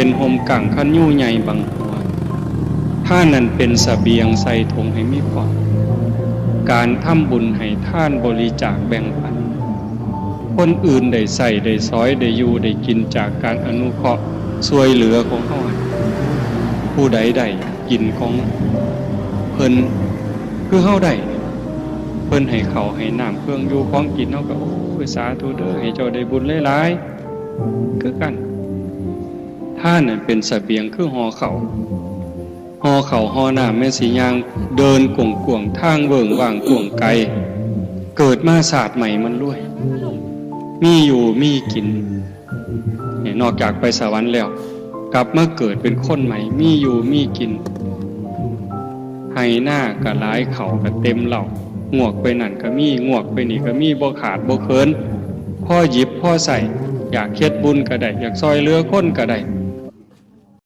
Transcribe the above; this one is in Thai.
เป็นห่มกั่งคันยู่ใหญ่บังหัวท่านนั้นเป็นเสบียงใส่ถุงให้มีพอการทำบุญให้ท่านบริจาคแบ่งปันคนอื่นได้ใส่ได้ซอยได้อยู่ได้กินจากการอนุเคราะห์ช่วยเหลือของเฮาผู้ใดได้กินของเพิ่นคือเฮาได้เพิ่นให้เขาให้น้ำเครื่องอยู่ของกินเฮาก็โอ้ยสาธุเด้อให้เจ้าได้บุญหลายๆคือกันท่านนั้นเป็นเสบียงคือห่อเขาห่อน้ำแม่สียางเดินกวงทางเบิ่งว่างกวงไกลเกิดมาศาสตร์ใหม่มันรวยมีอยู่มีกินเนี่ยนอกจากไปสวรรค์แล้วกลับมาเกิดเป็นคนใหม่มีอยู่มีกินให้หน้าก็หลายเขาก็เต็มเหล่างวกไปนั่นก็มีงวกไปนี่ก็มีบ่ขาดบ่เคินพ่อหยิบพ่อใส่อยากเฮ็ดบุญก็ได้อยากซอยเหลือคนก็ได้